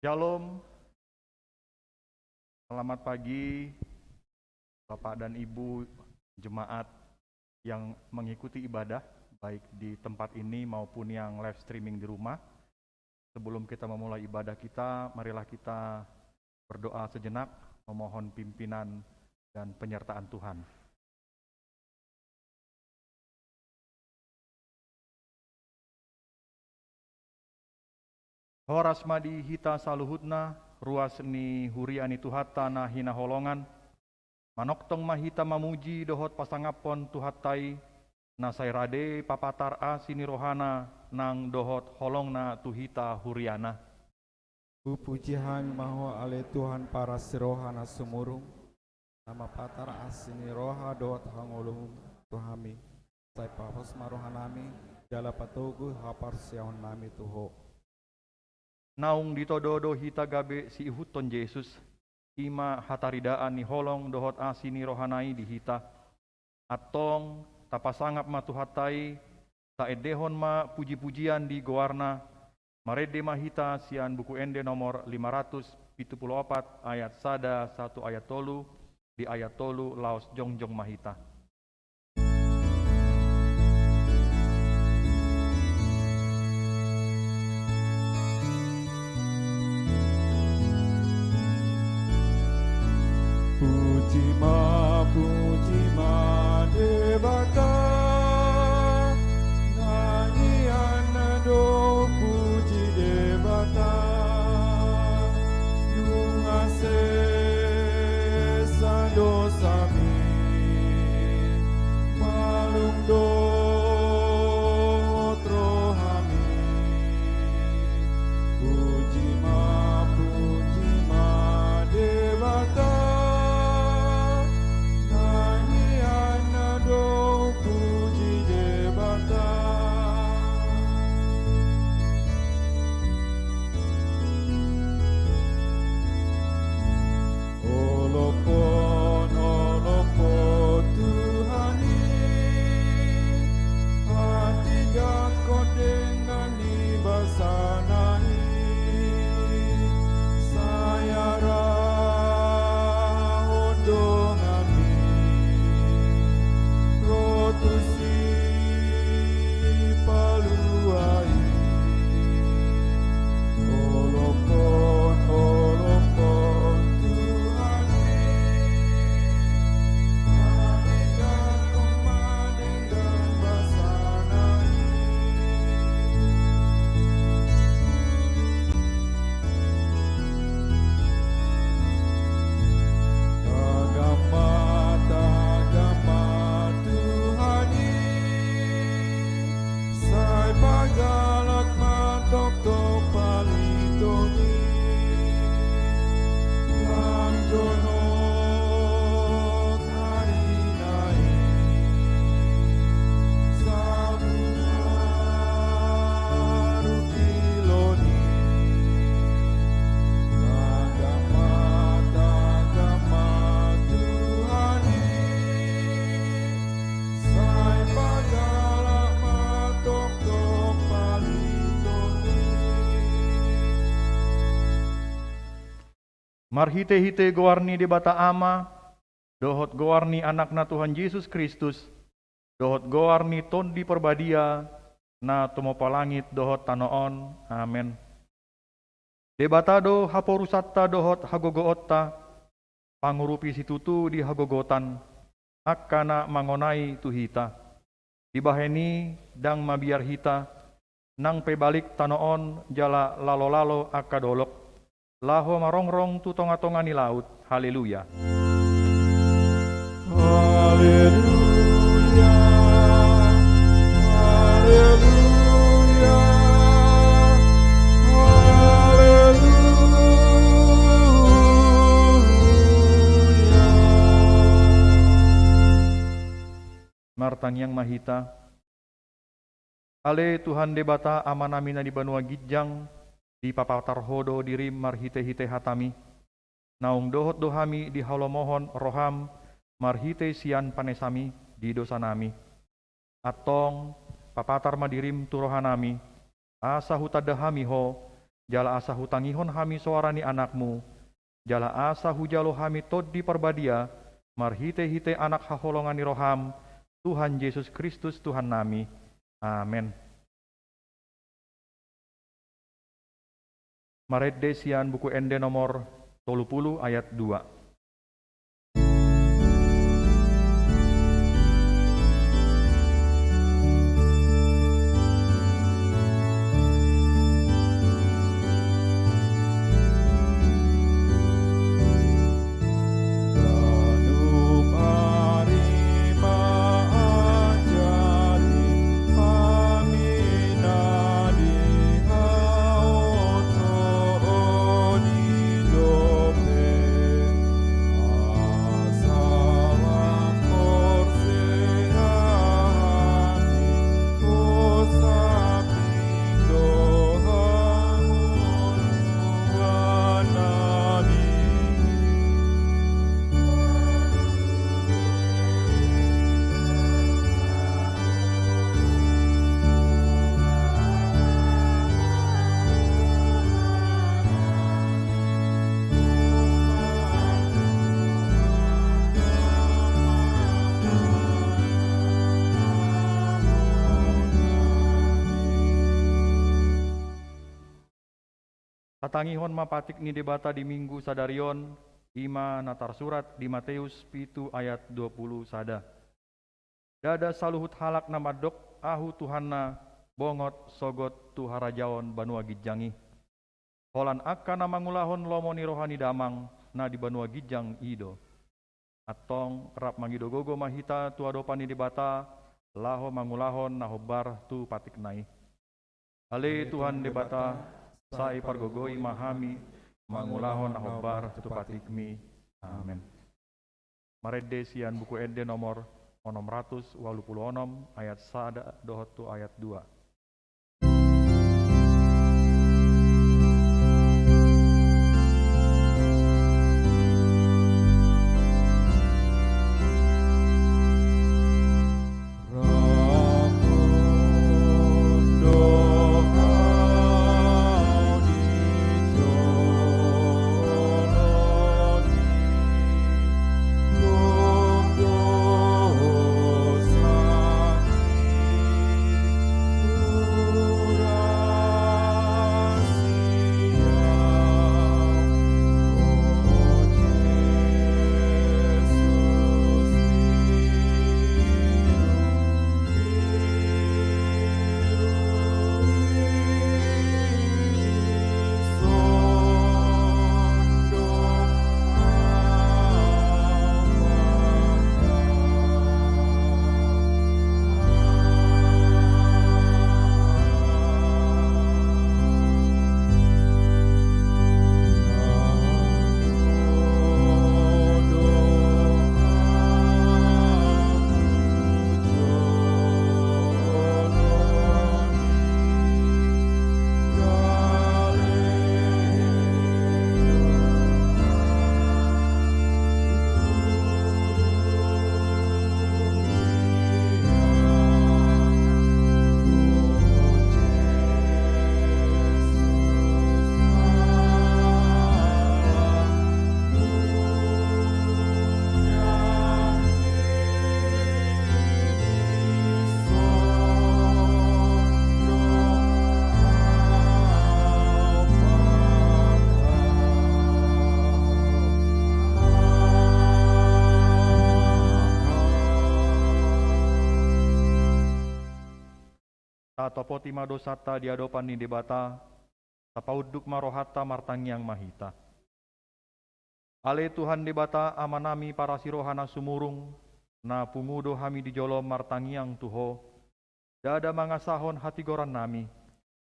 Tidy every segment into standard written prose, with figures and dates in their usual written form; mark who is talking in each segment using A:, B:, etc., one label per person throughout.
A: Shalom, selamat pagi Bapak dan Ibu jemaat yang mengikuti ibadah baik di tempat ini maupun yang live streaming di rumah. Sebelum kita memulai ibadah kita, marilah kita berdoa sejenak memohon pimpinan dan penyertaan Tuhan. Horas madi hita saluhutna, ruas ni huriani tuhata na hina holongan, manoktong mahita mamuji dohot pasangapon tuhatai, na sairade papatar asini rohana nang dohot holongna tuhita huriana.
B: Pujihan maho ale Tuhan para sirohana sumurung, nama patar asini roha dohot hangolung tuhami, sai papos marohanami, jala patogu hapar siahon nami tuho.
A: Naung ditododo hita gabe si ihuton Yesus, ima hataridaan ni holong dohot asini rohanai di hita, atong tapasangap matuhatai, taedehon ma puji-pujian di goarna, marede mahita sian buku ende nomor 574 ayat sada 1 ayat tolu, di ayat tolu laos jongjong mahita.
B: Puji ma debata, nyanyian do puji debata, nungase sadosami, palung do trohami, puji ma debata.
A: Marhite-hite goarni di bata ama, dohot goarni anakna Tuhan Yesus Kristus, dohot goarni ton di perbadia, na tumopalangit dohot tanoon, amen. Debatado haporusatta dohot hagogootta, pangurupi situtu di hagogotan, akkana mangonai tuhita. Dibaheni dang mabiar hita, nang pebalik tanoon jala lalo-lalo akadolok, laho marongrong tu tonga-tonga ni laut. Haleluya.
B: Haleluya. Haleluya. Haleluya.
A: Martang yang mahita. Ale Tuhan debata amanamina di banua gijang, di papatar hodo dirim marhite-hite hatami, naung dohot dohami di halomohon roham, marhite sian panesami di dosa nami, atong papatar madirim turohanami, asa hutadahami ho, Jala asa hutangihon hami soarani anakmu, jala asa hujalo hami tod di perbadia, marhite-hite anak haholongani roham, Tuhan Yesus Kristus Tuhan nami. Amin. Maredde sian buku ende nomor 30 ayat 2. Tatangihon mapatik ni debata di minggu sadarion, ima natar surat di Matius pitu ayat 20 sada. Dada saluhut halak namadok ahu Tuhanna bongot sogot tu harajaon banua gijangi. Holan akka na mangulahon lomoni rohani damang na di banua gijang ido. Atong rap mangidogogo mahita tu adopani debata laho mangulahon na hobar tu patik nai. Ale Tuhan debata sai pargogoi mahami mangulahon ahobar tu patikmi. Amin. Maredde sian buku ende nomor 686 ayat sada dohot tu ayat 2. Tatopo tima dosata di adopan ni debata, tapauduk marohata martangyang mahita. Ale Tuhan debata amanami para sirohana sumurung, na pungudo hami di jolom martangyang tuho, dada mangasahon hati goran nami,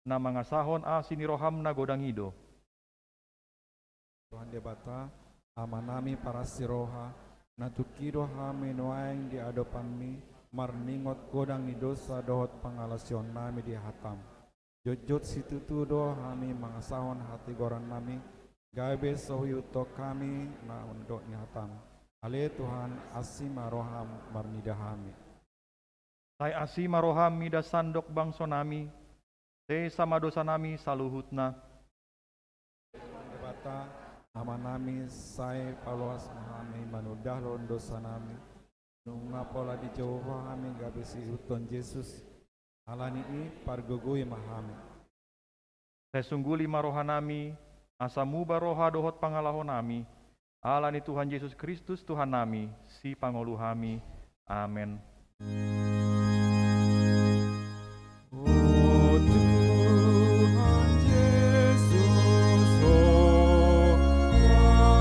A: na mangasahon asini roham na godangido.
B: Tuhan debata amanami para siroha, na tukido hami noaeng di adopan mi, marningot godang ni dosa dohot pangalasyon nami di hatam. Jojot situtudo hami mangasahon hati goran nami, gabe sohuyuto kami na undok ni hatam. Ale Tuhan asima roham marnida hami.
A: Sai asima roham mida sandok bangso nami, te sama dosa nami saluhutna,
B: kota, nama nami sai paluas mahami manudah lon dosa nami. Nunga pola di Jehova kami gabesi uton Yesus. Alani i pargugui mahami.
A: Sesungguli marohanami, asamu baroha dohot pangalahon nami, alani Tuhan Yesus Kristus Tuhan nami, si pangoluhami. Amin.
B: Oh Tuhan Yesus, oh Rajaku,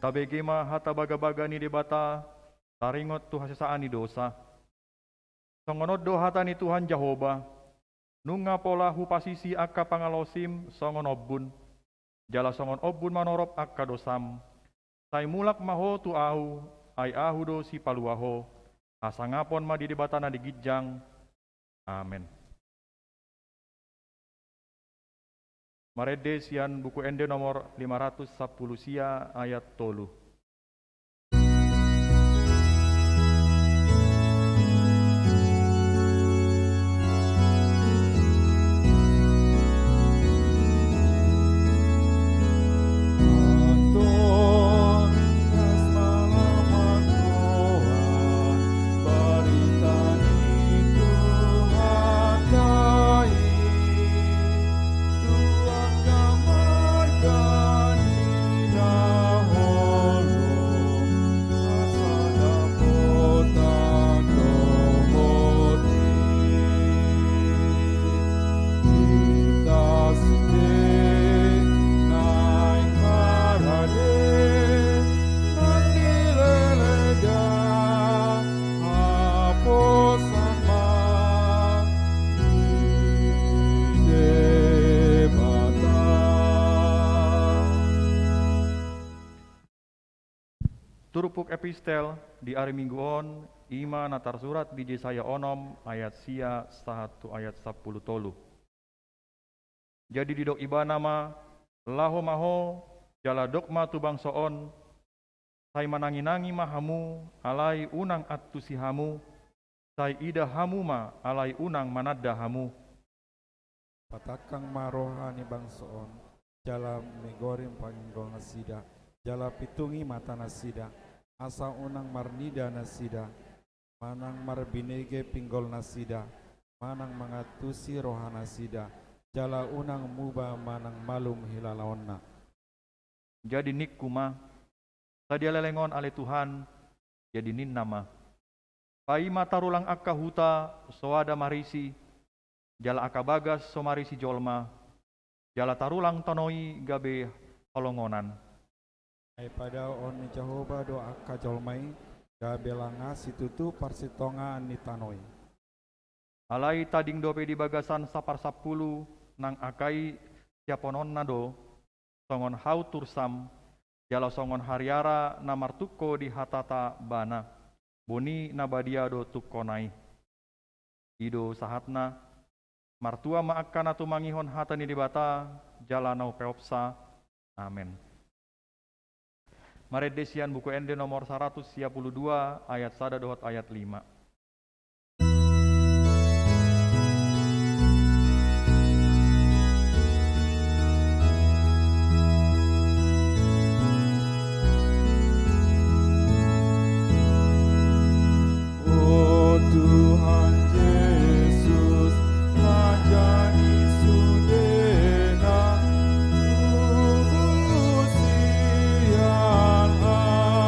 A: Tabegema hata baga-baga ni debata, taringot tu hasesaan ni dosa. Songonod do hata ni Tuhan Jehovah, nunga pola hupasisi akka pangalosim songon obbun, jala songon obbun manorop akka dosam. Sai mulak maho tu ahu, ay ahu do si paluaho, asangapon ma di debata na digijang. Amen. Marede sian buku ende nomor 510 sia ayat 3. Turupuk epistel di hari mingguon ima natar surat di Yesaya onom ayat sia 1 ayat 10 tolu. Jadi didok ibana ma laho maho jala dokma tu bangsoon sai manangi-nangi mahamu alai unang atusi hamu sai ida hamu ma alai unang manadda hamu.
B: Patakang marohani bangsoon jala megorim panggol nasida jala pitungi mata nasida asa unang marnida nasida manang marbinege pinggol nasida manang mangatusi rohana nasida jala unang muba manang malum hilalaonna.
A: Jadi nikuma sadia lelengon ale Tuhan jadi nin nama pai matarulang akka huta soada marisi jala akka bagas somarisi jolma jala tarulang tonoi gabe holongonan.
B: Ai pada on ni Jehovah do akka jolmai gabelanga situtu parsitonga ni tanoi.
A: Alai tading dope di bagasan sapar 10 nang akai siaponon nado songon hau tursam jala songon hariara namar tukko di hatata bana boni nabadia do tukkonai ido sahatna martua maakana tumangihon hata ni dibata jala nau peopsa. Amen. Maredesian buku ende nomor 132 ayat 1 dohot ayat 5.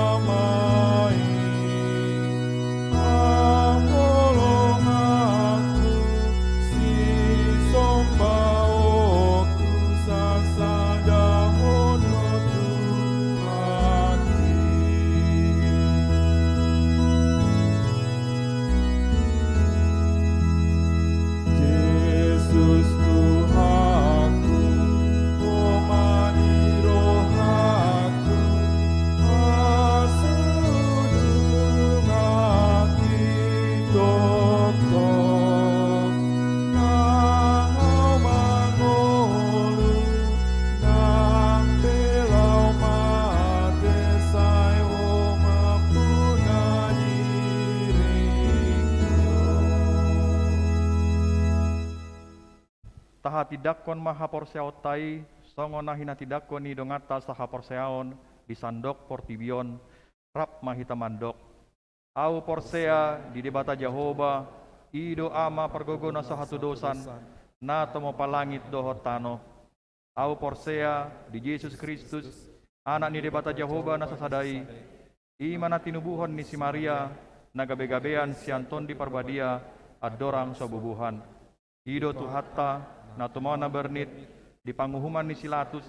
B: Aman.
A: taha tidakon maha porseautai songona hina tidakon ni dongata saha porseaon di sandok portibion rap mahita mandok au porsea di debata Jehoba ido ama pergogona sahatu dosan na tomo palangit dohot tano au porsea di Yesus Kristus anak ni debata Jehoba na sasadai imana tinubuhon ni si Maria nagabe-gabean si Anton di parbadia adorang sobubuhan ido tuhatta na tumona bernit di panguhuman ni Silatus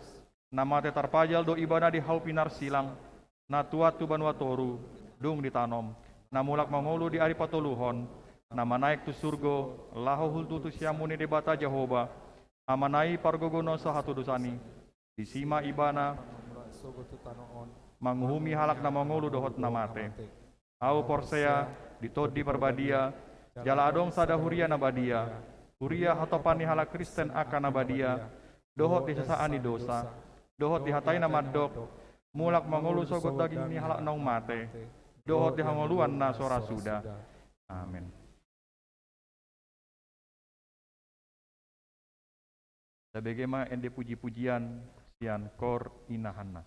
A: nama tetarpajal do ibana di haupinar silang na tuatu banua toru dung ditanom na mulak mangolu di ari patuluhon nama naik tu surgo laho hultu tu siamuni debata Jehoba amanai pargogono sahatu dosani di sima ibana manguhumi halak na mangolu dohot namate au porsea ditodi perbadia jala adong sada huria nabadia huria hatopani halak Kristen akan nabadia dohot disasaani dosa dohot dihatai namadok mulak mangolu sogot daging ni halak naung mate dohot dihangoluan na sora sudah. Amin. Sebagaimana ende puji-pujian sian kor inahanna.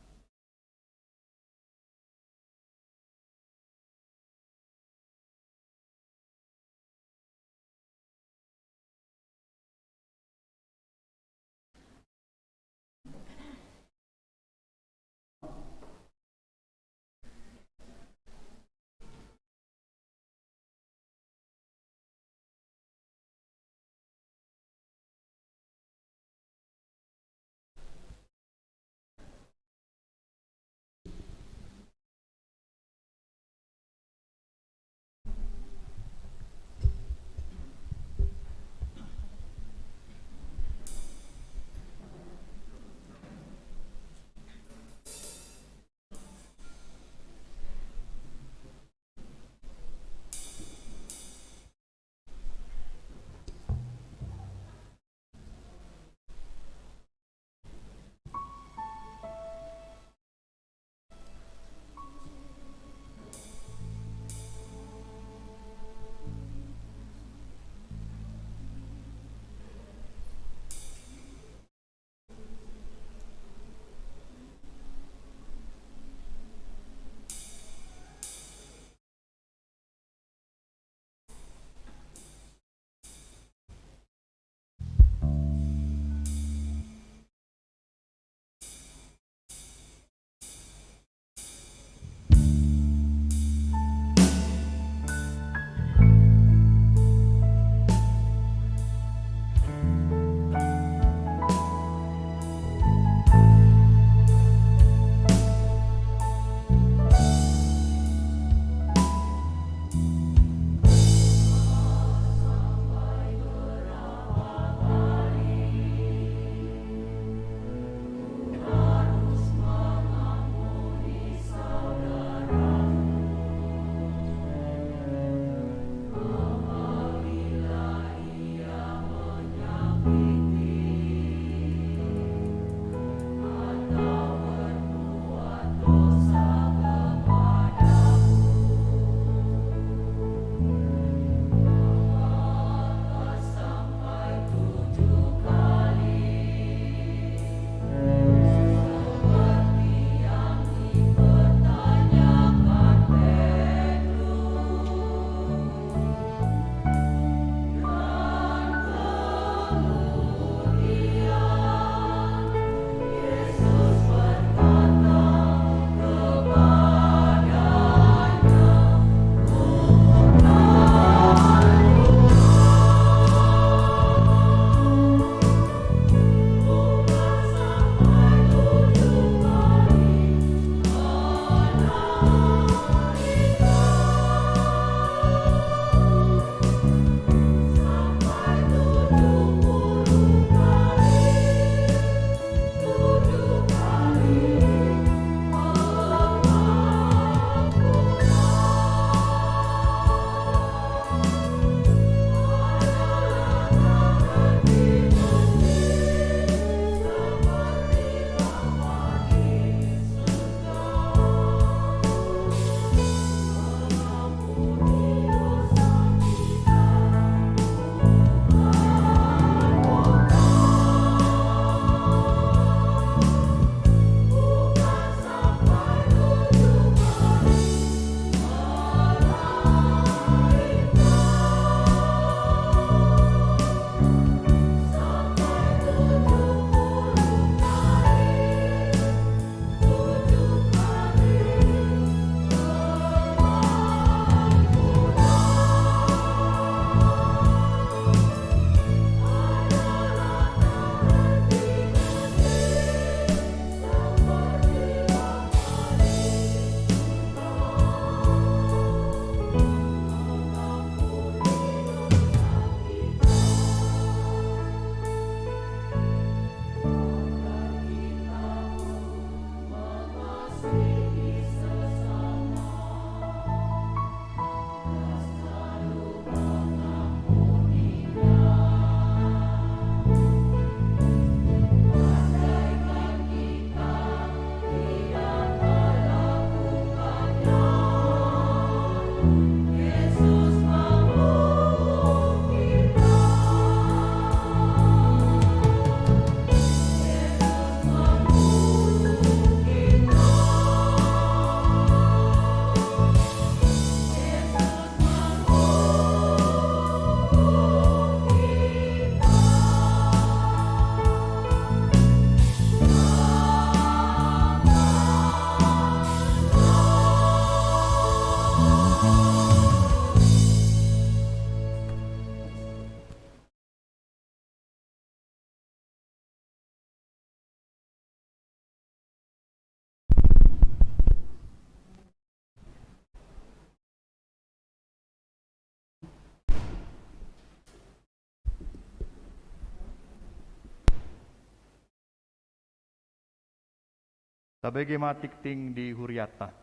A: Tabege matik ting di Huriata.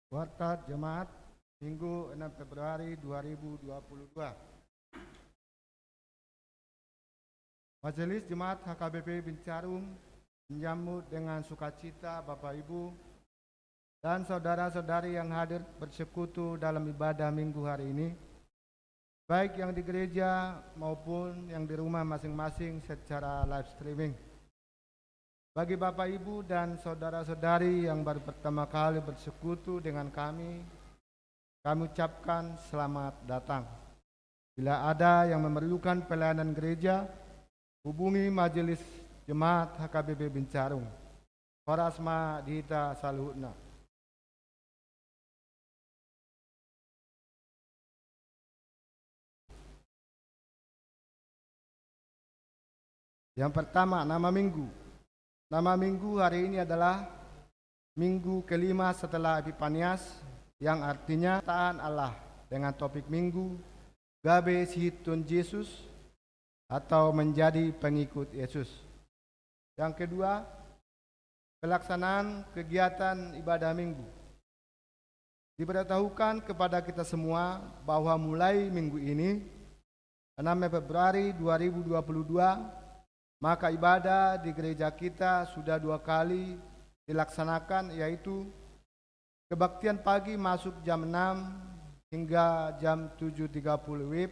C: Warta Jemaat Minggu 6 Februari 2022. Majelis Jemaat HKBP Bincarum menyambut dengan sukacita Bapak Ibu dan saudara-saudari yang hadir bersekutu dalam ibadah Minggu hari ini, baik yang di gereja maupun yang di rumah masing-masing secara live streaming. Bagi Bapak Ibu dan saudara-saudari yang baru pertama kali bersekutu dengan kami ucapkan selamat datang. Bila ada yang memerlukan pelayanan gereja, hubungi Majelis Jemaat HKBP Bincarum. Horasma Dihita Saluhutna. Yang pertama, nama minggu. Nama minggu hari ini adalah minggu kelima setelah Epifanias, yang artinya taat Allah, dengan topik minggu Gabe Sihitun Yesus atau menjadi pengikut Yesus. Yang kedua, pelaksanaan kegiatan ibadah minggu. Diberitahukan kepada kita semua bahwa mulai minggu ini 6 Februari 2022, maka ibadah di gereja kita sudah 2 kali dilaksanakan, yaitu kebaktian pagi masuk jam 6 hingga jam 7.30 WIB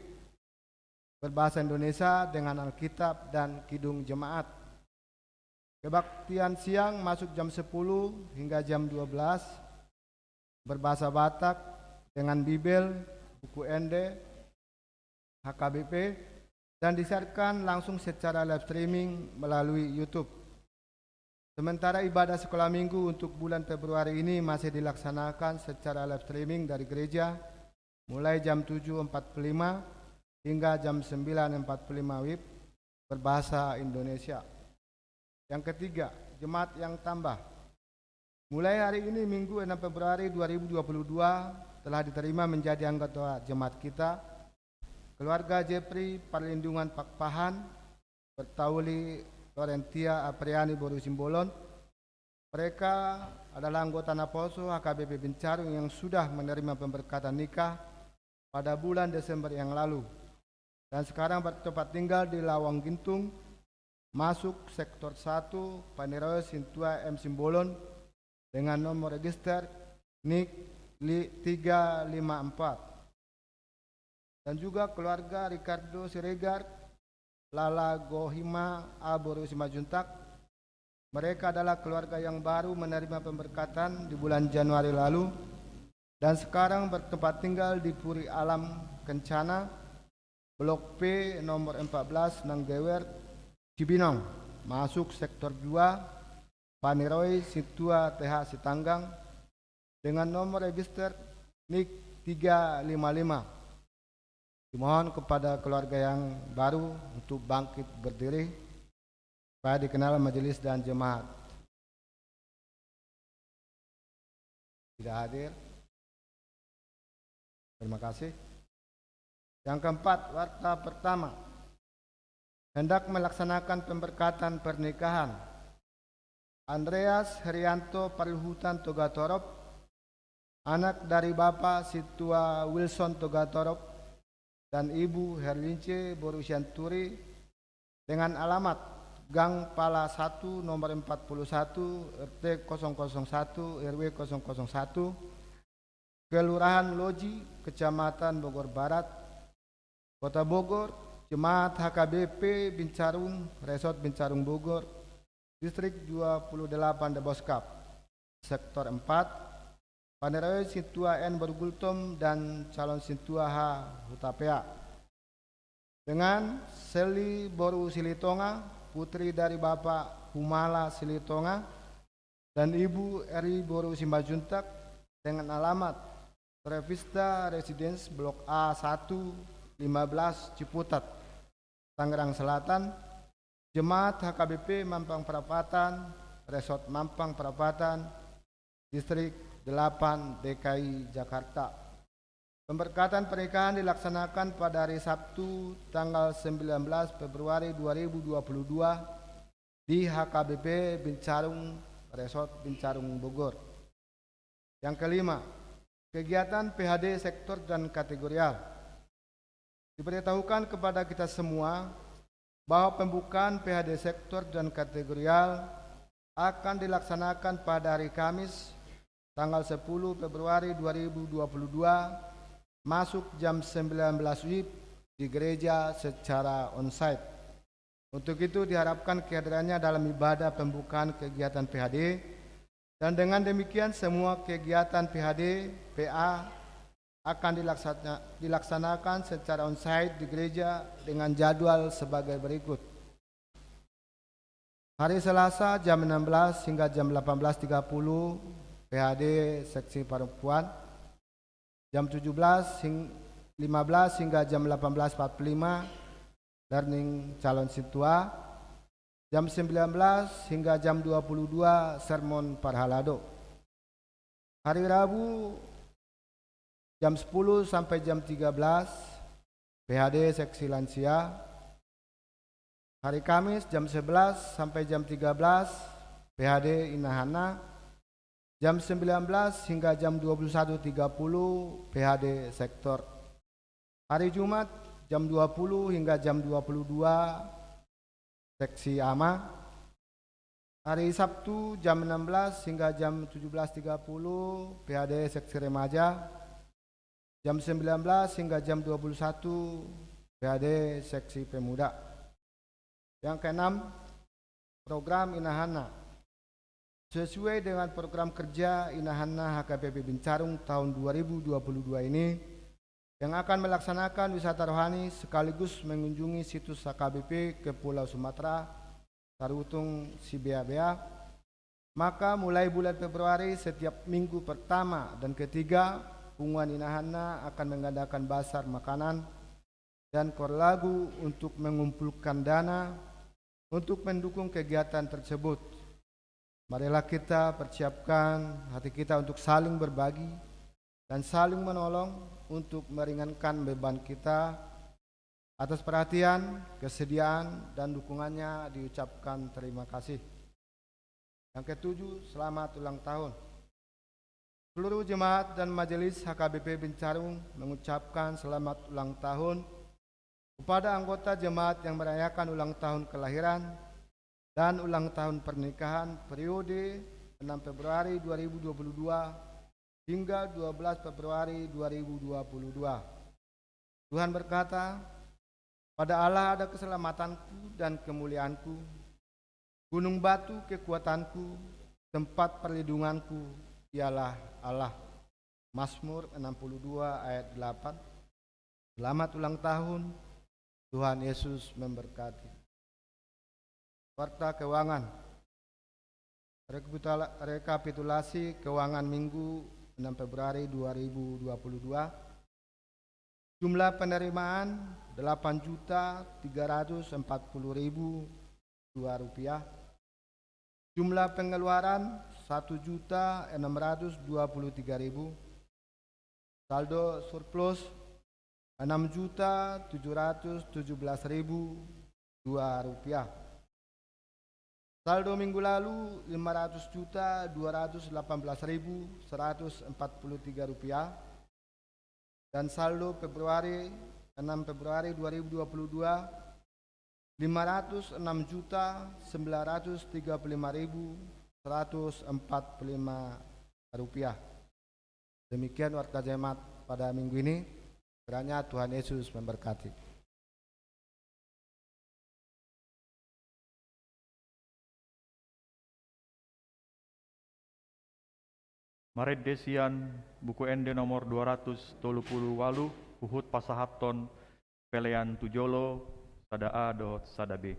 C: berbahasa Indonesia dengan Alkitab dan Kidung Jemaat. Kebaktian siang masuk jam 10 hingga jam 12 berbahasa Batak dengan Bibel, buku Ende, HKBP, dan disiarkan langsung secara live streaming melalui YouTube. Sementara ibadah sekolah minggu untuk bulan Februari ini masih dilaksanakan secara live streaming dari gereja mulai jam 7.45 hingga jam 9.45 WIB berbahasa Indonesia. Yang ketiga, jemaat yang tambah. Mulai hari ini Minggu 6 Februari 2022 telah diterima menjadi anggota jemaat kita keluarga Jeffrey Perlindungan Pakpahan, Bertauli Lorentia Apriani Boru Simbolon. Mereka adalah anggota Naposo HKBP Bincarum yang sudah menerima pemberkatan nikah pada bulan Desember yang lalu, dan sekarang bertempat tinggal di Lawang Gintung, masuk sektor 1 Paneroy Sintua M Simbolon dengan nomor register NIK 354. Dan juga keluarga Ricardo Siregar, Lala Gohima Aboru Simajuntak. Mereka adalah keluarga yang baru menerima pemberkatan di bulan Januari lalu dan sekarang bertempat tinggal di Puri Alam Kencana, Blok P nomor 14 Nanggewer, Cibinong, masuk sektor 2 Paneroy Situa TH Sitanggang dengan nomor register NIK 355. Dimohon kepada keluarga yang baru untuk bangkit berdiri supaya dikenal majelis dan jemaat. Tidak hadir. Terima kasih. Yang keempat, warta pertama. Hendak melaksanakan pemberkatan pernikahan Andreas Herianto Parluhutan Togatorop, anak dari Bapak Situa Wilson Togatorop dan Ibu Herlince Borusianturi, dengan alamat Gang Pala 1 nomor 41 RT 001 RW 001 Kelurahan Loji, Kecamatan Bogor Barat, Kota Bogor, Jemaat HKBP Bincarum, Resort Bincarum Bogor, Distrik 28 Deboskap, Sektor 4, Paneroy Sintua N Bergultom dan calon Sintua H Hutapea. Dengan Seli Boru Silitonga, putri dari Bapak Humala Silitonga, dan Ibu Eri Boru Simbajuntak, dengan alamat Trevista Residence Blok A1 15 Ciputat, Tangerang Selatan, Jemaat HKBP Mampang Perapatan, Resort Mampang Perapatan, Distrik 8 DKI Jakarta. Pemberkatan pernikahan dilaksanakan pada hari Sabtu tanggal 19 Februari 2022 di HKBP Bincarung Resort Bincarung Bogor. Yang kelima, kegiatan PHD sektor dan kategorial. Diberitahukan kepada kita semua bahwa pembukaan PHD sektor dan kategorial akan dilaksanakan pada hari Kamis tanggal 10 Februari 2022 masuk jam 19 WIB di gereja secara onsite. Untuk itu diharapkan kehadirannya dalam ibadah pembukaan kegiatan PHD, dan dengan demikian semua kegiatan PHD PA akan dilaksanakan secara onsite di gereja dengan jadwal sebagai berikut. Hari Selasa jam 16 hingga jam 18.30 PHD seksi perempuan, jam 17.15 hingga jam 18.45 learning calon situa, jam 19 hingga jam 22 sermon parhalado. Hari Rabu jam 10 sampai jam 13 PHD seksi lansia. Hari Kamis jam 11 sampai jam 13 PHD Inahana. Jam 19 hingga jam 21.30 PHD sektor. Hari Jumat jam 20 hingga jam 22 seksi AMA. Hari Sabtu jam 16 hingga jam 17.30 PHD seksi remaja. Jam 19 hingga jam 21 PHD seksi pemuda. Yang keenam, program Inahana. Sesuai dengan program kerja Inahana HKBP Bincarung tahun 2022 ini, yang akan melaksanakan wisata rohani sekaligus mengunjungi situs HKBP ke Pulau Sumatera, Tarutung, Sibea-bea, maka mulai bulan Februari setiap minggu pertama dan ketiga, Punggungan Inahana akan mengadakan basar makanan dan kor lagu untuk mengumpulkan dana untuk mendukung kegiatan tersebut. Marilah kita persiapkan hati kita untuk saling berbagi dan saling menolong untuk meringankan beban kita. Atas perhatian, kesediaan, dan dukungannya diucapkan terima kasih. Yang ketujuh, selamat ulang tahun. Seluruh jemaat dan majelis HKBP Bincarung mengucapkan selamat ulang tahun kepada anggota jemaat yang merayakan ulang tahun kelahiran dan ulang tahun pernikahan periode 6 Februari 2022 hingga 12 Februari 2022. Tuhan berkata, pada Allah ada keselamatanku dan kemuliaanku, gunung batu kekuatanku, tempat perlindunganku, ialah Allah. Mazmur 62 ayat 8. Selamat ulang tahun, Tuhan Yesus memberkati. Warta keuangan. Rekapitulasi keuangan Minggu 6 Februari 2022. Jumlah penerimaan 8.340.002 rupiah. Jumlah pengeluaran 1.623.000. Saldo surplus 6.717.002 rupiah. Saldo minggu lalu 500.218.143 rupiah, dan saldo Februari 6 Februari 2022 506.935.145 rupiah. Demikian warta jemaat pada minggu ini. Kiranya Tuhan Yesus memberkati.
A: Maret Desian, buku ND nomor 230 walu, Uhud Pasahaton, Pelean Tujolo, Sada A dot Sada B.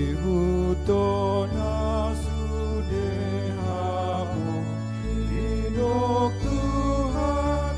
B: Ihutona sudehamu, inok Tuhan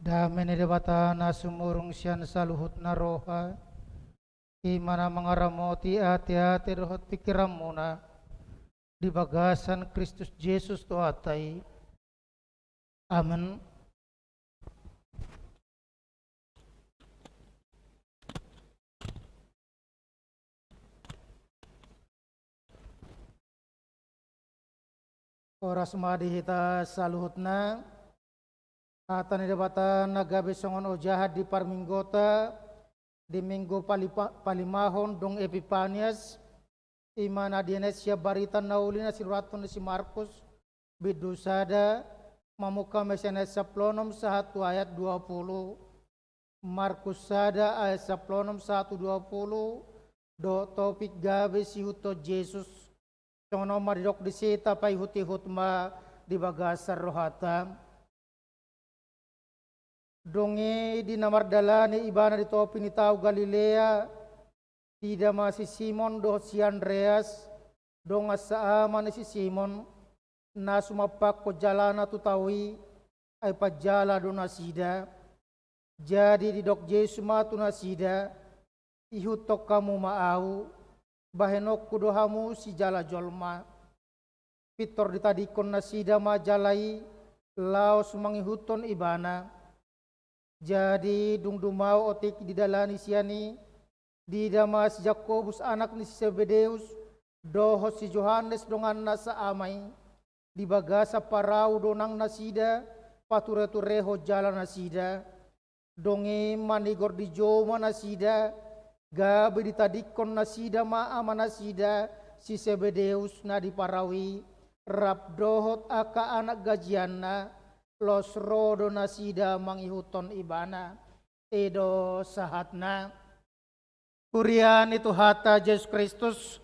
D: Damai debatana sumurung sian saluhut na roha. Imana mengaramoti hati-hati rohot pikiramuna. Di bagasan Kristus Yesus toatai. Amin. Oras madi hita saluhutna. Atan debatan nagabe songon ojahat di parminggota di minggu palimahon dong Epipanias imana dienesia barita naulina siratun si Markus bidusada mamuka mesenes saplonom 1 ayat 20 Markus sada ayat saplonom 1:20 do topik gabe si huto Yesus sono maridok disita pai huti hutma di bagasar rohata donge di namardalani ibana di topi ni tau Galilea tidak masih Simon do si Andreas dong asama ni si Simon na sumapak ko jalana tutawi ay pajala do nasida jadi di dok Yesus matu nasida ihutok kamu maau bahenok kudohamu si jala jolma pitor ditadikon nasida majalai laos mangihuton ibana jadi dungdumau otik di dalani siani di damas Yakobus anak ni Zebedeus doho si Yohanes dongan nasa amai di bagasa parau donang nasida pature-tureho jalan nasida donge manigor di joma nasida gabe ditadikon nasida ama nasida si Zebedeus na di parawi rap dohot aka anak gajianna los rodo nasida mangihuton ibana edo sahatna kurian itu hata Yesus Kristus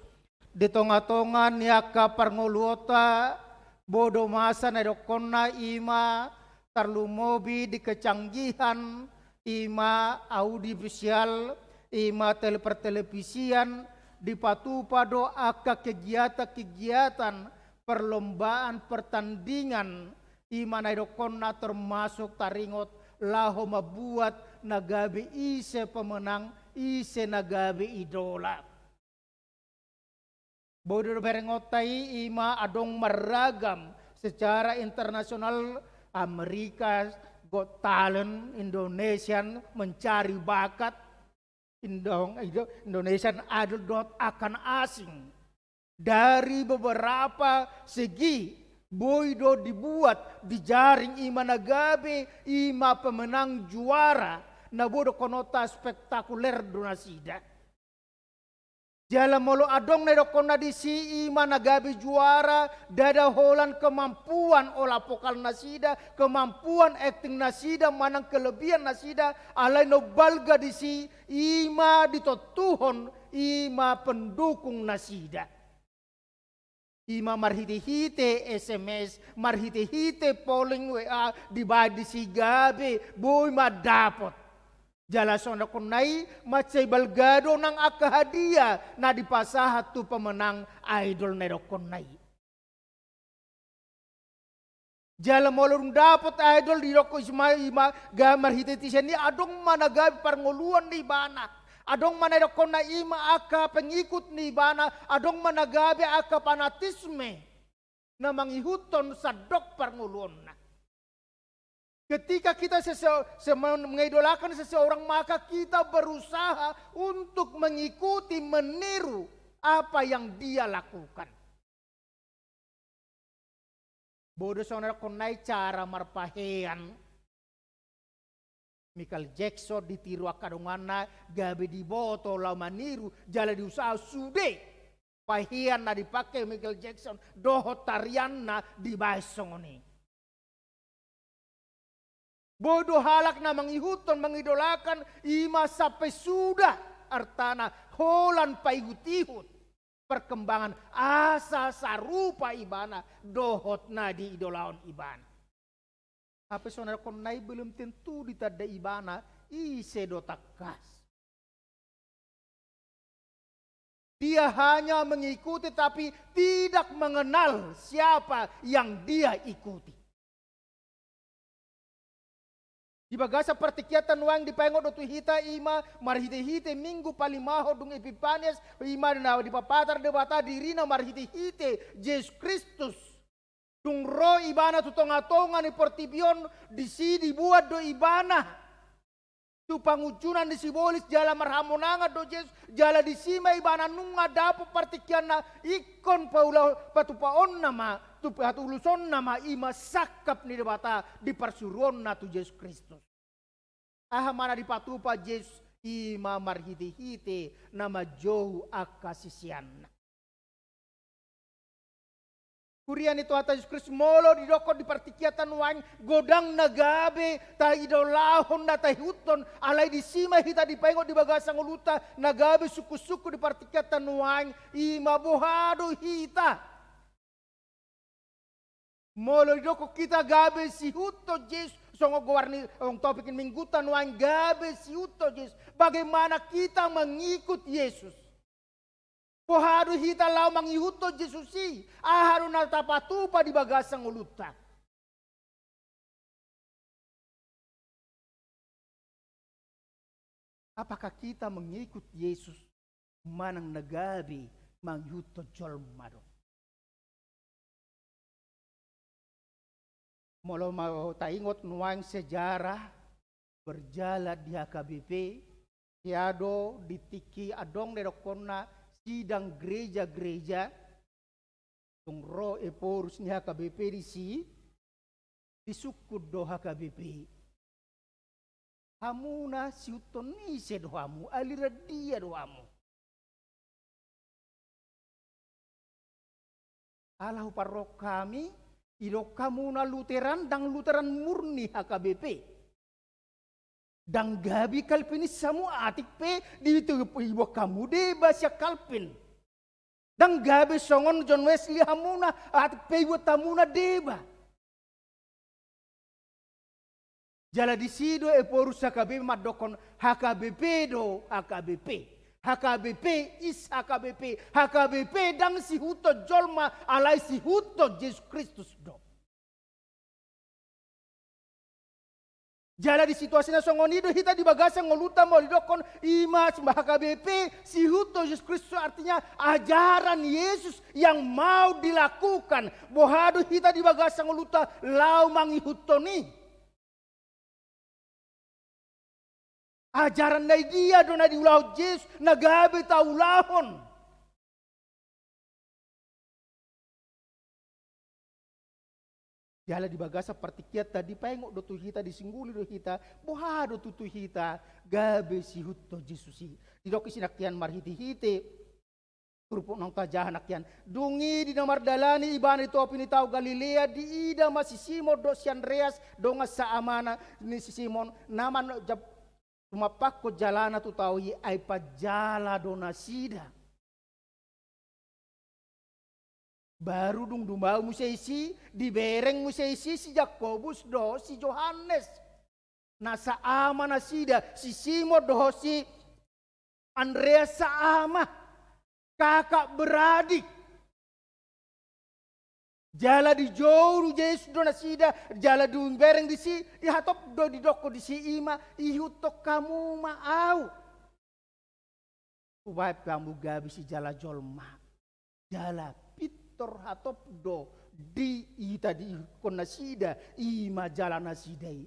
D: di tonga-tongan yaka parnguluota bodo masa nedokonna ima tarlumobi di kecanggihan ima audiovisual ima telepertelevisian di patupado aka kegiatan-kegiatan perlombaan pertandingan imana idokonna termasuk taringot laho mabuat nagabi ise pemenang ise nagabi idola bodo berengotai ima adong meragam secara internasional Amerika Got Talent Indonesian mencari bakat Indonesian Idol akan asing dari beberapa segi boydo dibuat di jaring ima nagabe ima pemenang juara na bodo konota spektakuler donasida jala molo adong na dokona di si ima nagabe juara dada holan kemampuan olah pokal nasida kemampuan acting nasida manang kelebihan nasida alai no balga di si ima ditotuhon ima pendukung nasida ima marhite-hite SMS, marhite-hite polling WA dibadi si gabe, boy madapot. Jala sona kunai macay balgado ng akahadia na dipasahat tu pemenang idol na kunai. Jala molong dapot idol di roko ima gamar hite-hite siya ni adong managabi parnguluan ni bana. Adong manadokon na ima aka pengikut ni bana, adong managabi aka fanatisme na mangihuton sa dok parngulon na. Ketika kita mengidolakan seseorang maka kita berusaha untuk mengikuti, meniru apa yang dia lakukan. Bodoh saudara konai cara marpahean Michael Jackson ditiru akadongana gabe diboto la maniru jala diusaha sude pahian na dipakai Michael Jackson doho tarian na dibaisongoni bodoh halak na mangihuton mengidolakan ima sampai sudah artana holan paihut-ihut perkembangan asa sarupa ibana dohot na di idolaon ibana. Apa saudara konai belum tentu ditada ibana ise do takas. Dia hanya mengikuti tapi tidak mengenal siapa yang dia ikuti. Di bagasa pertikiatan wang di pengo do tu hita ima marhite-hite minggu palimaho dung Epifanias ima na di papatar de bata dirina marhite-hite Jesus Kristus. Dung ro ibana tu tonga-tonga ni portibion di si dibuat do ibana. Tu pangucunan di simbolis jala marhamonanga do Jesus jala di sima ibana nunga dapo partikian na ikon paula patupaon nama tu patuluson nama ima sakap ni debata di persuruan na tu Jesus Kristus. Aha mana di patupa Jesus ima marhite-hite nama jauh akasisian. Kurian itu atas Kristus molo di doko di partikiatan wang godang nagabe ta idolahon na ta huton alai di sima hita di pengok di bagasang uluta nagabe suku-suku di partikiatan wang ima bohado hita molo di doko kita gabe si huto Jesus songo gowarni ang topikin minggutan wang gabe si huto Jesus bagaimana kita mengikut Yesus. Pohado hita lau mangihuto Jesusi. Aharo na tapatupa di bagasang uluta. Apakah kita mengikut Yesus manang nagabi manghuto jolmado? Molo mau taingot nuang sejarah berjalan di HKBP. Tiado ditiki adong derokona sidang gereja-gereja tungro eporus ni HKBP di si disukud do HKBP hamuna siutoni se doamu alira dia doamu alahu parok kami iro kamuna Lutheran dang Lutheran murni HKBP dang gabi kalpin samu atik pe di itu ibu kamu de basya kalpin dang gabi songon John Wesley hamuna atik pe ibu tamuna deba jala di sido e porus HKBP madokon HKBP do HKBP is HKBP dang si huto jolma alai si huto Jesus Kristus do. Jala di situasinya songonido hita di bagasang ngoluta mau didokon ima simbah HKBP si huto Yesus Kristus artinya ajaran Yesus yang mau dilakukan. Bohado hita di bagasang ngoluta lau mangihutoni. Ajaran na dia dona di ulau Yesus nagabe taulahon. Jala di bagasa partikiat tadi pengok do tu hita disingguli do hita bohado tutu hita gabe si hutto Jesusi di doki sinaktian marhiti hite turupok nang tajahan aktian dungi di namar dalani ibana itu opini tau Galilea di ida masih Simon do si Andreas do nga sa amana ni si Simon naman tumapak ko jalana tu tau hi ay pajala do nasida. Baru dung dumau museisi, dibereng museisi si Jakobus do si Yohanes. Nasa ama nasida si Simon do si Andreas sa ama. Kakak beradik. Jala di joru Yesus do nasida, jala dung bereng di si, ihatop do di doko di si ima, ihutok kamu maau. Ubahip kamu gabi si jala jolma. Jala hatop do di tadi kon nasida ima jalan nasidai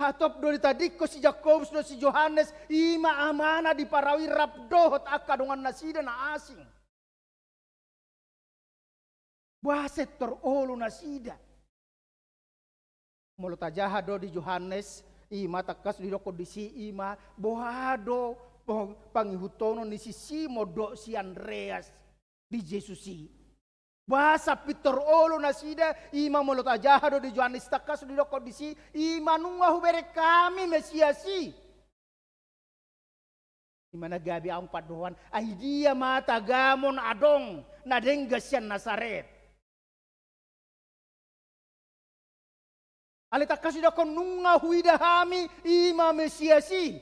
D: hatop do di tadi ko si Jakobus do si Yohanes ima amana di parawi rabdohot aka dengan nasida na asing baset olo nasida molo tajaha do di Yohanes ima takas di doko di si ima bohado pangihutono ni si Simo do si Andreas di Jesusi bahasa Peter olo nasida ima molot ajahado di Yohanes takas di doko di si ima nunga hubere kami mesiasi imana gabi ang paduan ay dia mata gamon adong na denggasyan Nazaret alita kasi doko nunga huida hami ima mesiasi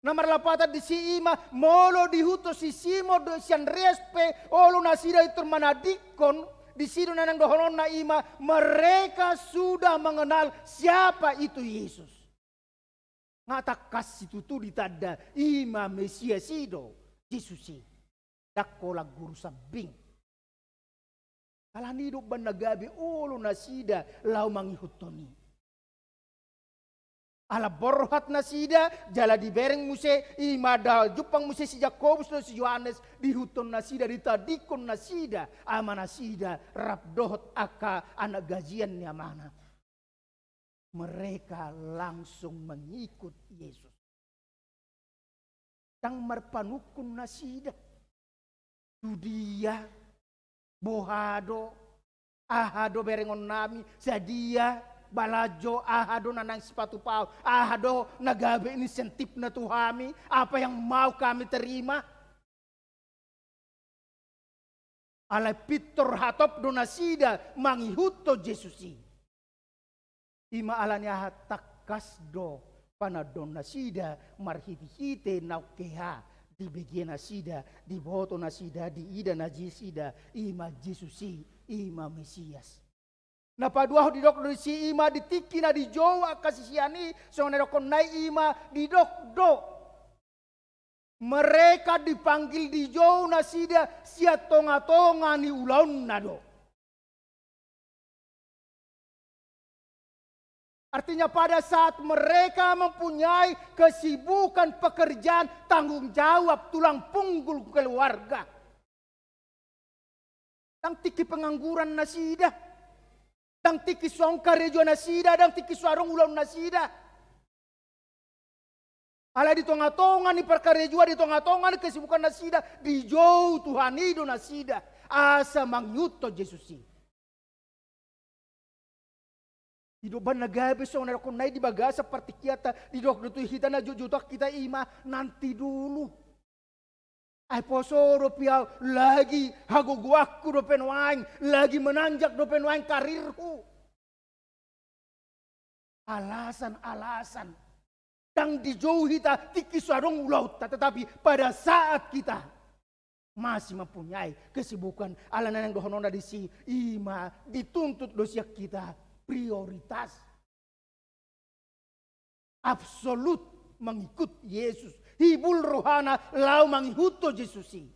D: Namar lapata di si ima molo dihuto si Simo do si Andreas pe olo nasida itu manadikon di sido nanang doholon na ima mereka sudah mengenal siapa itu Yesus. ngatakas itu ditada ima Mesias ido Yesus dakola guru sabing alan hidup banagabi ulo nasida lau mangihutoni ala borhat nasida jala di bereng muse ima dal jupang muse si Jakobus dan si Yohanes dihuton nasida ditadikon nasida ama nasida rabdohot aka anak gajian ni amana mereka langsung mengikut Yesus dan marpanukun nasida dudia bohado ahado berengon nami sadia balajo ahado nanang sepatu pau ahado nagabe insentif na tuhami apa yang mau kami terima alay pitor hatop do nasida mangihuto Jesusi ima alanya takas do panadon nasida marhitihite naukeha di bagian nasida di boto nasida di ida najisida ima Jesusi ima Mesias na paduaho di dok si ima ditiki na di jowa kasisiani so na dokon nai ima di dok do mereka dipanggil di jow nasida sia tonga-tonga ni ulaun nado. Artinya pada saat mereka mempunyai kesibukan pekerjaan, tanggung jawab, tulang punggul keluarga. Dang tiki pengangguran nasida. Dang tiki songka rejo nasida, dang tiki suarong ulang nasida. Ala di tonga-tonga ni perkarejua, di tonga-tonga ni kesibukan nasida. Di jauh Tuhan itu nasida. Asa mangyuto Jesusi. Hidup nagabe so na kunay di bagasa partikyata di dok dutu hita na jujutak kita ima nanti dulu. Ay posoro piaw lagi haguguakku do penwaing lagi menanjak do penwaing karirku. Alasan-alasan dang dijauhi ta tiki suarong ulaut tetapi pada saat kita masih mempunyai kesibukan alanan yang dohonona di si ima dituntut dosia kita prioritas absolut mengikut Yesus hibul rohana lau mengikuto Yesusi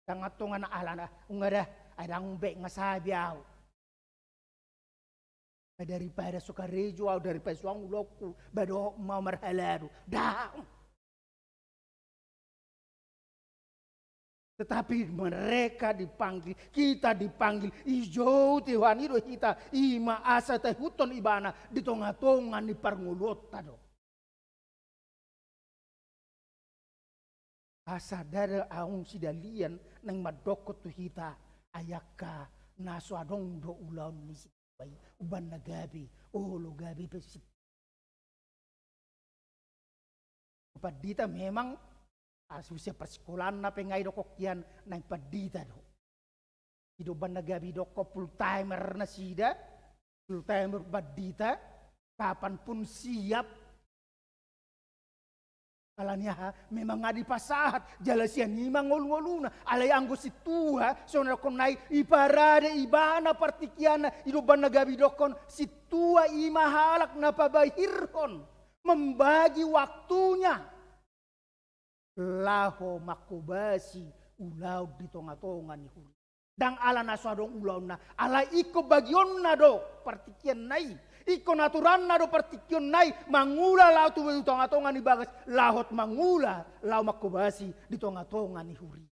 D: tangatongan alana ungada adang umbek ngasabiaw daripada suka rejo au daripada suang uloku bado mau marhaladu dah. Tetapi mereka dipanggil, kita dipanggil. Ijo Tuhan itu kita ima asa tehuton ibana di tonga-tonga ni parngulot tado. Asa dada aung sidalian nang madokot tu kita ayaka naso adong do ulaun ni sibai uban nagabi lo gabi pesip. Padita memang asusia persekolahan na pengay dokokyan na ipadita do. Hidupan nagabi doko full timer na sida, full timer padita, kapan pun siap. Alanya memang ngadi pasahat, jala siya ni mangol-ngoluna, alay anggo si tuha, so na konay iparade ibana partikyana, hidupan nagabi dokon si tuha imahalak na pabahirhon, membagi waktunya. Laho makubasi ulaw di tonga-tonga ni huli. Dang ala na suadong ulaw na ala iko bagyon na do partikyan nai. Iko naturan na do partikyon nai. Mangula law tu di tonga-tonga ni bagas. Lahot mangula law makubasi di tonga-tonga ni huli.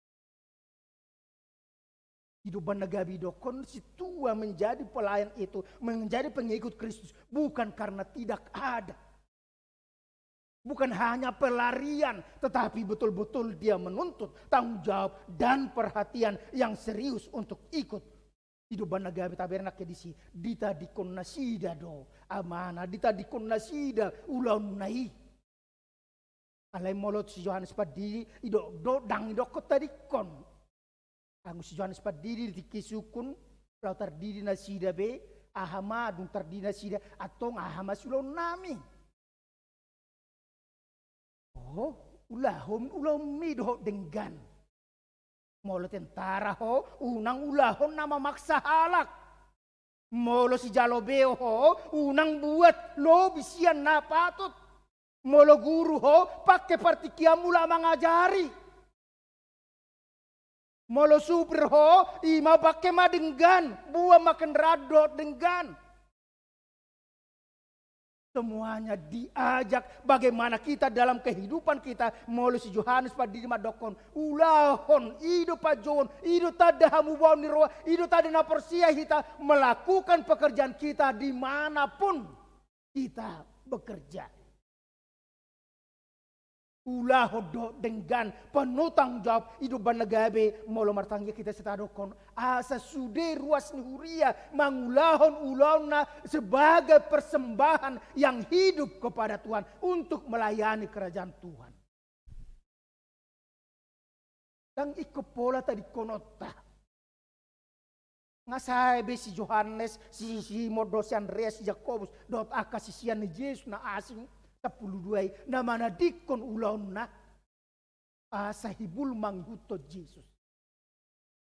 D: Hidupan nagabi dokon si tua menjadi pelayan itu. Menjadi pengikut Kristus. Bukan karena tidak ada. Bukan hanya pelarian, tetapi betul-betul dia menuntut tanggung jawab dan perhatian yang serius untuk ikut hidup nagabi tabernak kedisi. Dita dikon nasida do amana, dita dikon nasida ulaun nai. Alay molot si Yohanes Padiri ido do dang idokot tadikon. Ang si Yohanes Padiri dikisukun lau tardiri nasida be ahama dung tardiri nasida atong ahama sulon nami. Oh, ulahom mido denggan. Molo tentara ho, unang ulahon na mamaksa halak. Molo si jalobeo ho, unang buat lo bisian na patut. Molo guru ho, pakai partikia mula mengajari. Molo supir ho, ima pakai madenggan, buah makan radot denggan. Semuanya diajak bagaimana kita dalam kehidupan kita. Molo si Yohanes padima dokon. Ulahon, ido pajon, ido tada hamu bau niroa, ido tada na persia kita melakukan pekerjaan kita dimanapun kita bekerja. Ulaho dengan penutang jawab hidup banagabe molo martangga kita setadokon asa sude ruas ni huria mangulahon ulahna sebagai persembahan yang hidup kepada Tuhan untuk melayani kerajaan Tuhan. Dan iko pola tadi konota ngasabe si Yohanes si Simon si Andreas si Yakobus dot akasisian ni Yesus na asing 12 na manadikon ulaon na sa hibul manghuto Jesus.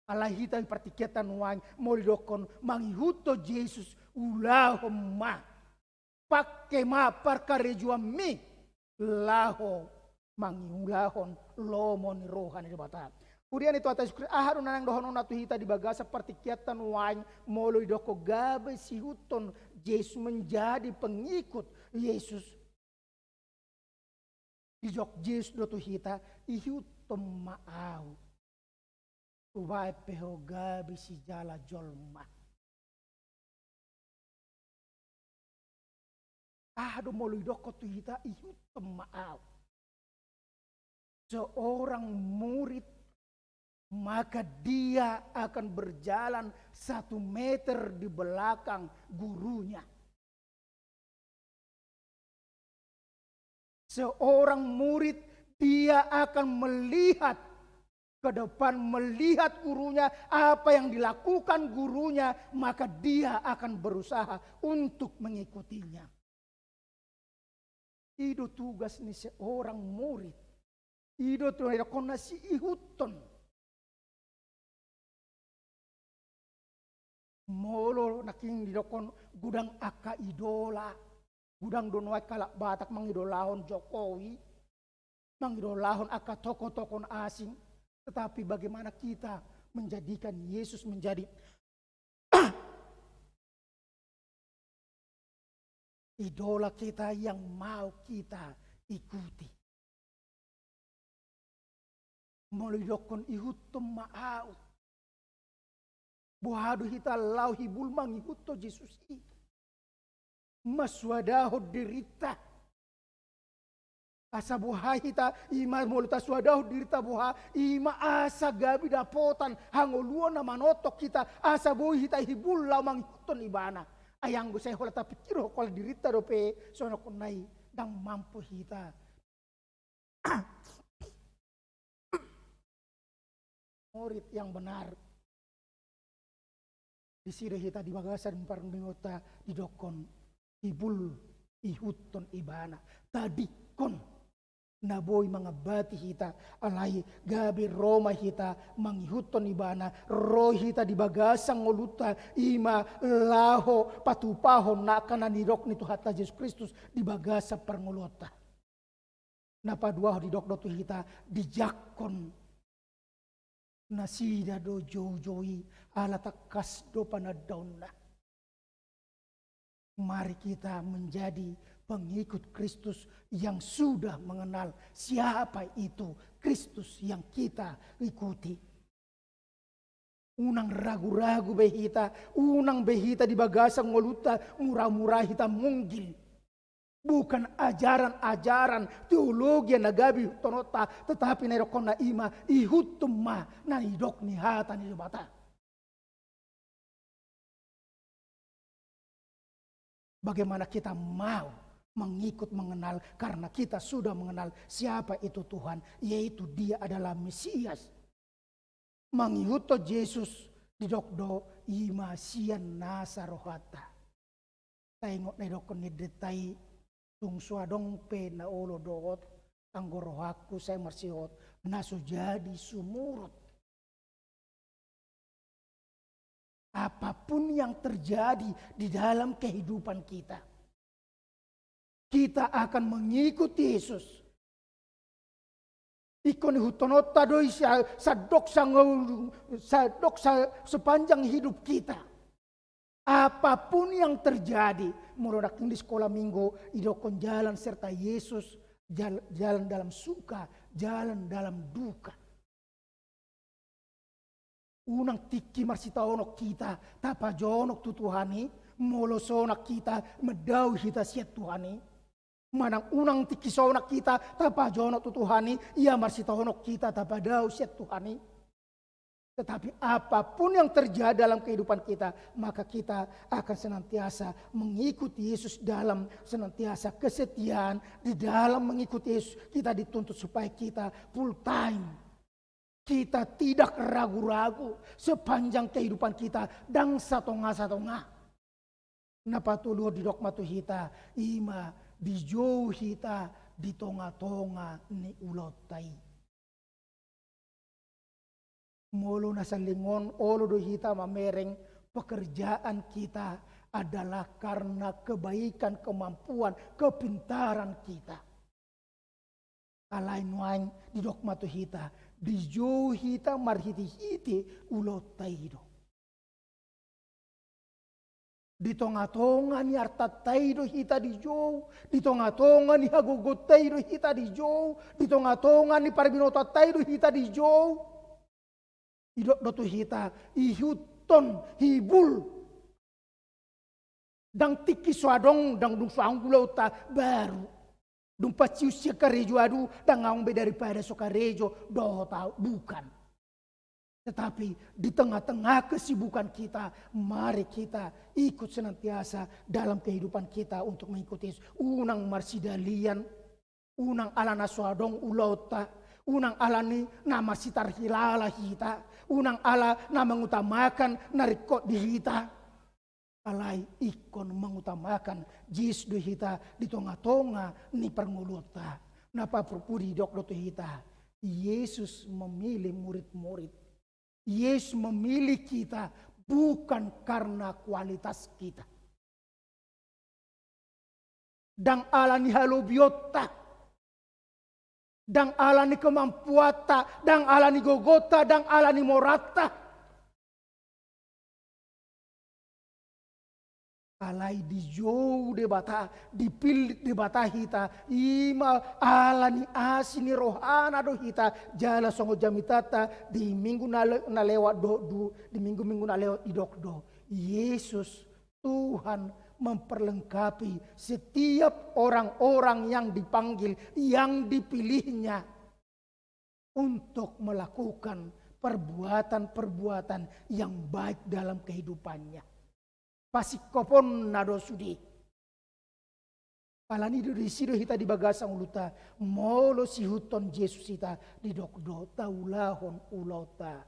D: Alahita partikyatan wang molidokon manghuto Jesus ulahom ma pakke ma parkarejuam mi laho mangulahon lomon rohan di bata. Kemudian itu atas ahar nanang dohon na tuhita di bagasa partikyatan wang molidoko gabe si huton Jesus menjadi pengikut Yesus. Dijok Yesus do tuhita ihutom maaw. Uwai peho gabi si jala jolma. Do moluy doko tuhita ihutom maaw. Seorang murid maka dia akan berjalan 1 meter di belakang gurunya. Seorang murid dia akan melihat ke depan, melihat gurunya, apa yang dilakukan gurunya, maka dia akan berusaha untuk mengikutinya. Itu tugas ni seorang murid. Itu tugas si ihuton. Molo naking didokon gudang aka idola. Gudang donoai kalak Batak mangidolahon Jokowi, mangidolahon aka toko-tokon asing. Tetapi bagaimana kita menjadikan Yesus menjadi idola kita yang mau kita ikuti. Molidokon ihutum maaw. Buhado hita lau hibul mangihuto Yesus i. Maswadaho dirita. Asa buhay hita ima muluta swadaho dirita buha ima asa gabi dapotan hangoluan na manotok kita asa buhay hita hibul lamang huton ibana ayang gusay hola tapi kiro kol dirita dope sono kunay dang mampu hita murid yang benar disire hita di bagasan parmingota di dokon ibul ihuton ibana tadi kon naboy mga bati hita alay gabi Roma hita manghihuton ibana roh hita di bagasang ngoluta ima laho patupahon na kananirok nito hata Jesus Kristus di bagasa parngolota napaduaho di dokdo hita di jakon nasida do jojoy alatakas do panadaw na. Mari kita menjadi pengikut Kristus yang sudah mengenal siapa itu Kristus yang kita ikuti. Unang ragu-ragu behita, unang behita di bagasang ngoluta, murah-murah hita munggil. Bukan ajaran-ajaran teologi yang nagabi tonota, tetapi nairokon na ima ihutum ma na idok ni hata ni bata. Bagaimana kita mau mengikut mengenal karena kita sudah mengenal siapa itu Tuhan, yaitu Dia adalah Mesias. Mangikuto Yesus di dokdo ima sian nasa rohata. Tengok na dokon ni detai tung suadong pe na olo doot ang gorohaku saya marsihot, 'Na nasujadi sumurot. apapun yang terjadi di dalam kehidupan kita, kita akan mengikuti Yesus. Ikon hutonota doi sadoksa sepanjang hidup kita. Apapun yang terjadi, mulai di sekolah minggu, idokon jalan serta Yesus, jalan dalam suka, jalan dalam duka. Unang tiki marsitaonok kita, tapa jonok tu Tuhani, molosonak kita, medau kita siat Tuhani. Manang unang tiki sonak kita, tapa jonok tu Tuhani, ia marsitaonok kita, tapa dau siat Tuhani. Tetapi apapun yang terjadi dalam kehidupan kita, maka kita akan senantiasa mengikuti Yesus dalam senantiasa kesetiaan. Di dalam mengikuti Yesus, kita dituntut supaya kita full time. Kita tidak ragu-ragu sepanjang kehidupan kita dan satonga-satonga. Napatulur di dogma tu hita, ima di jauh hita di tonga-tonga ni ulotai. Molo na sa lingon, olo do hita mamereng, pekerjaan kita adalah karena kebaikan, kemampuan, kepintaran kita. Alain wain di dogma tu hita, di jo hita marhiti-hiti ulo taido. Di tonga-tonga ni arta taido hita di jo, di tonga-tonga ni hagogot taido hita di jo, di tonga-tonga ni parbinota taido hita di jo. Idok dotu hita ihuton hibul dang tiki suadong dang dung suang gulau ta baru dung paciu sia karejo adu dang ngaung be daripada sokarejo do tahu bukan. Tetapi di tengah-tengah kesibukan kita, mari kita ikut senantiasa dalam kehidupan kita untuk mengikuti unang marsidalian, unang alana suadong ulauta, unang alani nama sitar hilala hita, unang ala na mengutamakan narikot di hita. Alai ikon mengutamakan jis di hita di tonga-tonga ni pernguluta. Napa perpudi dok dotu hita. Yesus memilih murid-murid. Yesus memilih kita bukan karena kualitas kita. Dang alani halobiota. Dang alani kemampuata, dang alani gogota, dang alani morata. Alai di jauh de bata, dipilih de bata hita, ima alani asini rohana do hita, jala songo jamitata di minggu na lewat do, di minggu na lewat idok do. Yesus Tuhan memperlengkapi setiap orang-orang yang dipanggil, yang dipilihnya untuk melakukan perbuatan-perbuatan yang baik dalam kehidupannya. Pasikopon nado sudi. Alani do disido hita di bagasang uluta, molo si huton Yesus hita di dokdo taulahon ulota,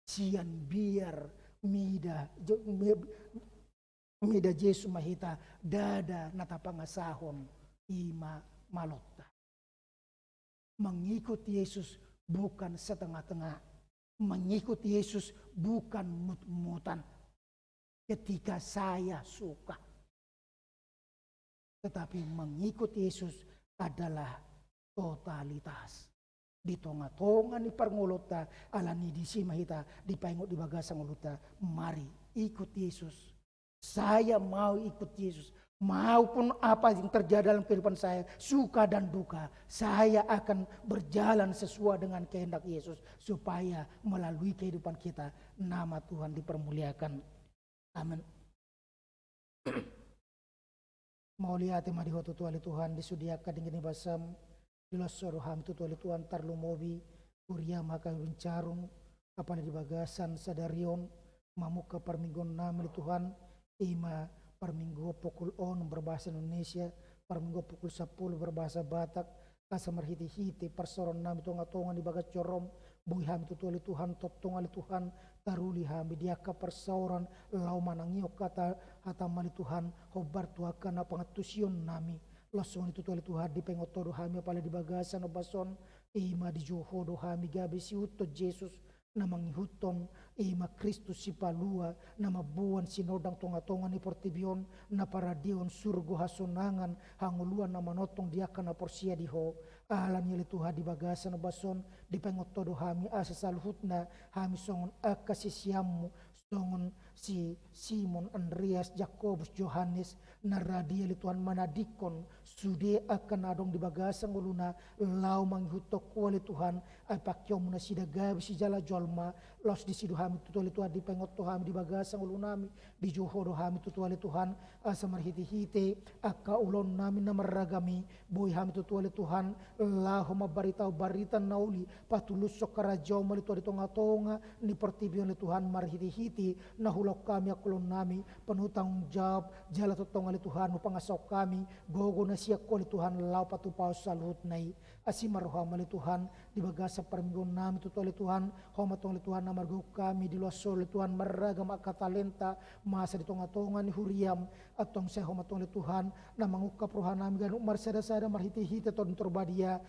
D: sian biar mida Yesus mahita dada natapangasahon ima malota. Mengikut Yesus bukan setengah-tengah. Mengikut Yesus bukan mut-mutan. Ketika saya suka. Tetapi mengikut Yesus adalah totalitas. Di tonga-tonga ni parngolota alani di simahita di paingot di bagasang uluta. Mari ikut Yesus. Saya mau ikut Yesus. Maupun apa yang terjadi dalam kehidupan saya, suka dan duka, saya akan berjalan sesuai dengan kehendak Yesus supaya melalui kehidupan kita nama Tuhan dipermuliakan. Amin. Mau lihat tema di hotu tuali Tuhan disudiakan dengan basam jelas soruham tu tuali Tuhan tarlumobi kuria maka bencarung apa di bagasan sadarion mamuka perminggon nama di Tuhan ima perminggu pukul on berbahasa Indonesia perminggu pukul 10 berbahasa Batak kasa merhiti-hiti persoron nama tonga-tonga di bagas corom bui ham tu tuali Tuhan totong ali Tuhan taruli hami diaka persauran lau manangiok kata hatamali Tuhan hobar tuakan pangatusion nami losong itu tuali Tuhan di pengotodo hami apalagi di bagasan obason ima di johodo hami gabi si uto Yesus na mangihuton ima Kristus si palua na mabuan sinodang tonga-tonga ni Portibion na paradion surgo hasonangan hanguluan na manotong diakan na porsia diho alam yali Tuhan di bagasan na bason di pengotodo hami asa saluhut na hami songon akasisiamu songon si Simon, Andreas, Jakobus, Johannes na radia li Tuhan manadikon sude akan adong di bagasang uluna lau manghutok kuali Tuhan ay pakyo muna sida gabi si jala jolma los di sidu hami tutuali Tuhan di pengoto hami di bagasang ulunami di johodo hami tutuali Tuhan asa marhiti-hiti aka ulon nami na maragami boy hami tutuali Tuhan lau mabaritaw barita nauli patulus sok karajaw malito di tonga-tonga ni Portibion li Tuhan marhiti-hiti na hulok kami akulon nami penutang jawab jala totong ali Tuhan upangasok kami gogo na siya ko ali Tuhan lau patupaw salut nai asimaroham ali Tuhan di bagasa parminggon nami tuto ali Tuhan homatong ali Tuhan na margo kami di luasol ali Tuhan maragam akatalenta masa di tonga-tonga ni huriam atong saya homatong ali Tuhan na mangukap rohan nami ganuk marsada-sada marhiti-hiti ton turbadia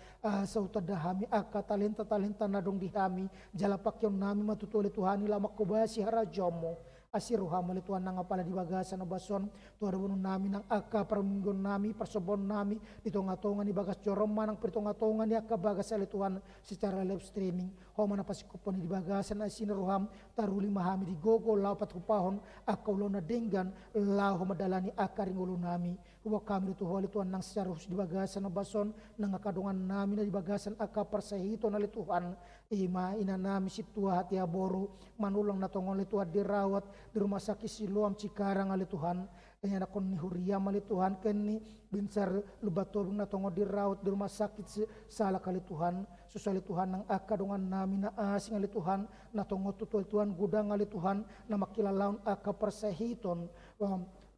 D: sautada hami akatalenta nadong di hami jala pakyon nami matuto ali Tuhan ila makubasi harajomo asiruha mali Tuhan nang apala di bagasan na bason Tuhan bunun nami nang aka parminggon nami persobon nami di tonga-tonga ni bagas joroma nang pertonga-tonga ni aka bagas ali Tuhan secara live streaming homa na pasikupon di bagasan na sinaruham taruli mahami di gogo lau patukupahon aka ulo na denggan lau homadalani aka ringulo nami huwa kami dito holi Tuhan nang secara di bagasan na bason nang akadungan nami na di bagasan aka persahito na li Tuhan ima ina nami situa hati aboru manulang na tongon li Tuhan dirawat di rumah sakit Siloam Cikarang ali Tuhan kanya nakon ni Huriam ali Tuhan kini binsar lubatobing na tongon dirawat di rumah sakit salah kali Tuhan susali Tuhan nang akadungan nami na asing ali Tuhan na tongon tutul Tuhan gudang ali Tuhan na makilalaon aka persahiton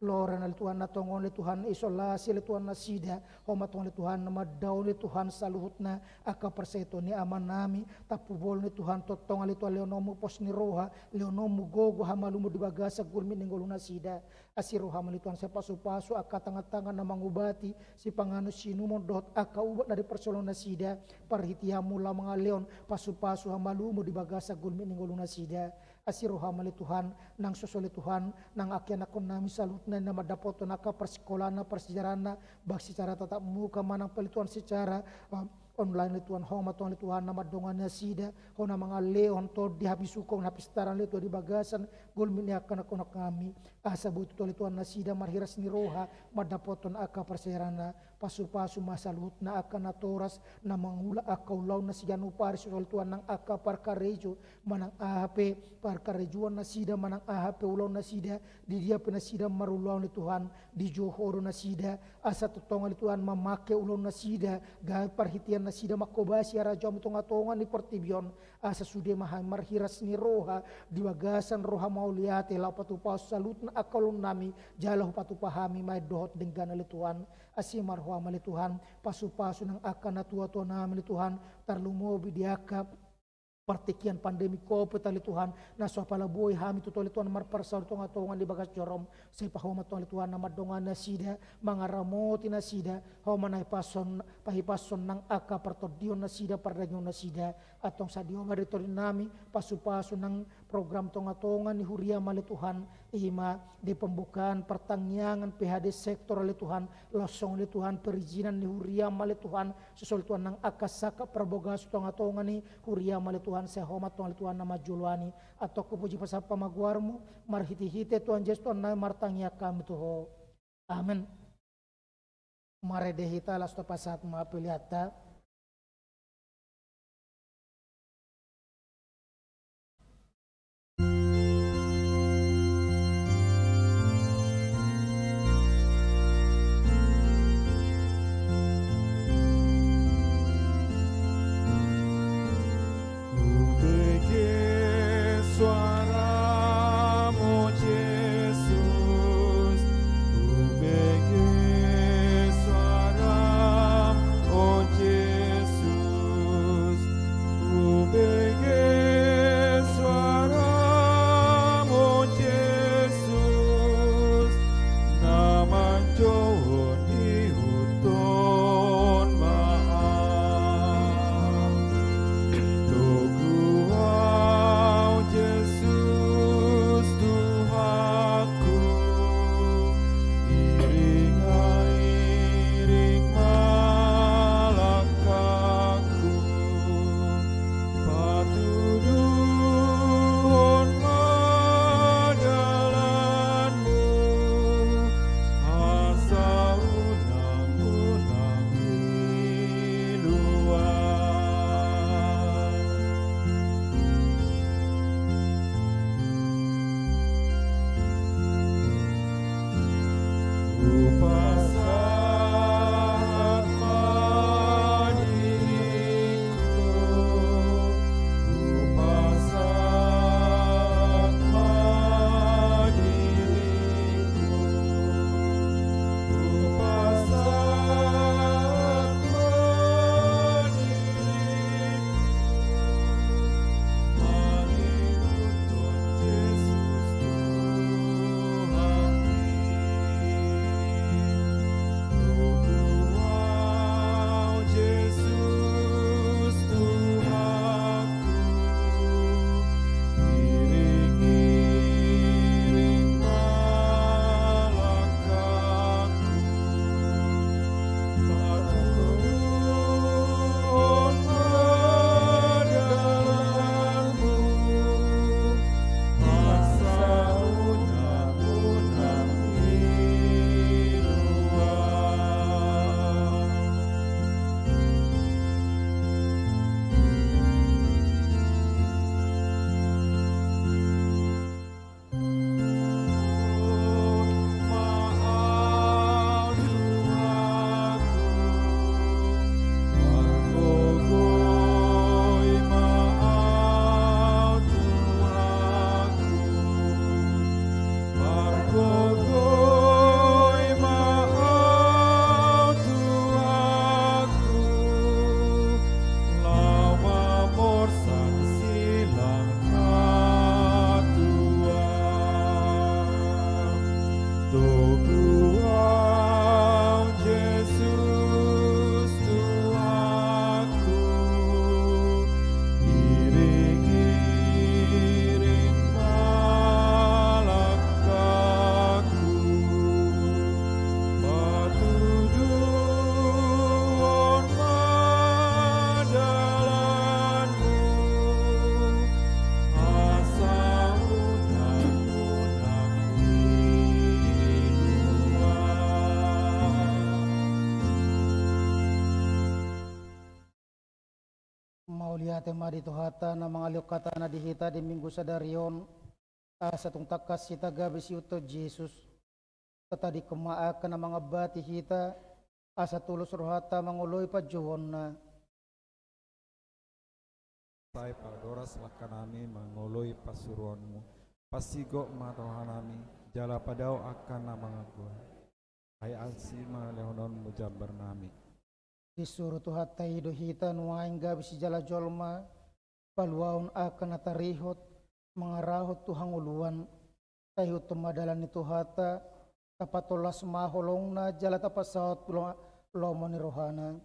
D: loran ali Tuhan na tongon li Tuhan isolasi ali Tuhan na sida homatong li Tuhan na madaw li Tuhan saluhut na aka persahito ni aman nami tapubol ni Tuhan totong ali Tuhan leonomu pos ni roha leonomu gogo hamalumu di bagasa gulmi ninggolo na sida asiroha mali Tuhan sa pasu-pasu aka tangan-tangan na mangubati si pangano sinumon dot aka ubat na di persolong na sida parhitiamu la mga leon pasu-pasu hamalumu di bagasa gulmi ninggolo na sida asiroha mali Tuhan nang sosoli Tuhan nang akyan akon nami salut na madapoto na ka persekolah na persejarah na bak secara tatap muka manang pelituan secara online li Tuhan homa tuan li Tuhan na madongan na sida hona mga leon to di habis sukong habis taran li Tuhan di bagasan gulmin ni akan ako na kami asa buto to li Tuhan na sida marhiras ni roha madapoton aka persejarah na pasu-pasu masalut na aka na toras na mangula aka ulaw na siya nupari sol Tuhan nang aka parkarejo manang ahape parkarejuan na sida manang ahape ulaw na sida di dia penasida marulaw ni Tuhan di johoro na sida asa tutongan li Tuhan mamake ulaw na sida gaya parhitian na sida makobasi arajom tonga-tonga ni Portibion asa sude mahay marhiras ni roha di wagasan roha mauliate lau patupaw salut na akalon nami jalah patupahami may dohot denggan ali Tuhan asimar roha mali Tuhan pasu-pasu ng akan na tuwa-tuwa namin li Tuhan tarlumobi di akap partikian pandemi COVID ali Tuhan na so palaboy hami tutol Tuhan marparsal tonga-tonga di bagas jorom sa ipahoma tuan Tuhan na madongan na sida mga ramoti na sida homa na pahipason ng aka partodion na sida paragyon na sida atong sa diyo maritori nami pasu-pasu ng program tonga-tonga ni Huria mali Tuhan ima di pembukaan pertangyangan PHD sektor ali Tuhan losong li Tuhan perizinan ni Huria mali Tuhan susul Tuhan ng akasaka prabogas tonga-tonga ni Huria mali Tuhan saya hormat Tuhan Tuhan nama julwani atau kupuji pasal pamaguarmu marhiti-hiti Tuhan Yesus Tuhan na martangya kami tuho amin maredehita lasto pasat maapiliata
B: Suaramu, oh Yesus,
D: Lihat madi tuhata na mga liukata na dihita di minggu sadarion asa tung takas sita gabi si uto Jesus. Kata di kemaakan na mga bati hita asa tulus rohata manguloy pa juhon na.
B: Sai padoras lakanami mangoloy pasuruanmu. Pasigo matohanami jala padao akan na mga gua. Ay ansima leonon mujabar nami.
D: Disuruh tuhata hido hita nuaing gabi si jala jolma paluaun akan natarihot mangarahot tuhang uluan tayo tumadalan ni tuhata tapatolas maholong na jala tapasawat lomo ni rohana.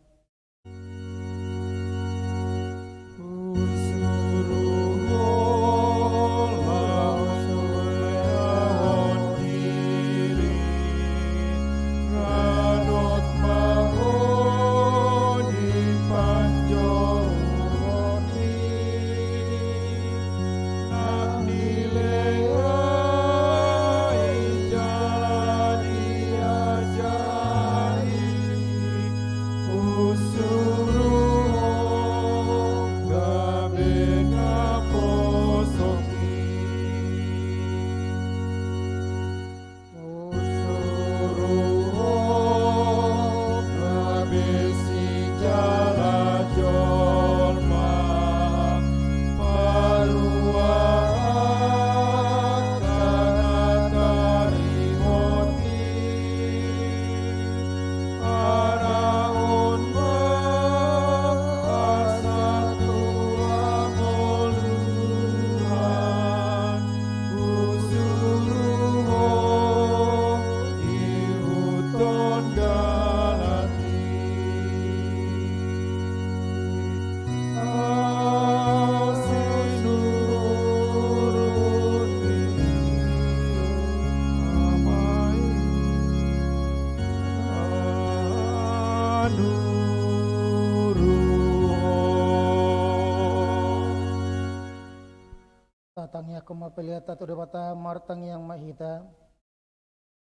D: Tatangnya kumapiliata to debata martang yang mahita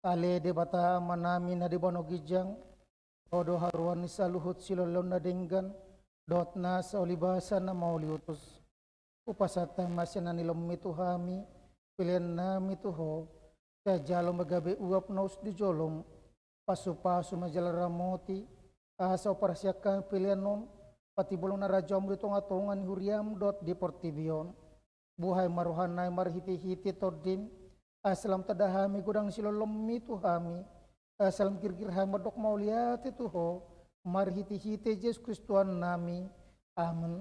D: ale debata manami na debono gijang odo haruan ni saluhut silolon na denggan dot na sa olibasa na mauliutos upasata masya na nilom mituhami pilihan nami tuho sa jalo magabi uap naus di jolom pasu-pasu majala ramoti asa operasyakan pilihan non pati bulong na rajom dito nga tongan huriam dot di portivion buhay maruhanay marhiti-hiti tordin asalam tadahami gudang silolom mituhami asalam kirkirhay madok mauliati tuho marhiti-hiti Yesus Kristuan nami amen.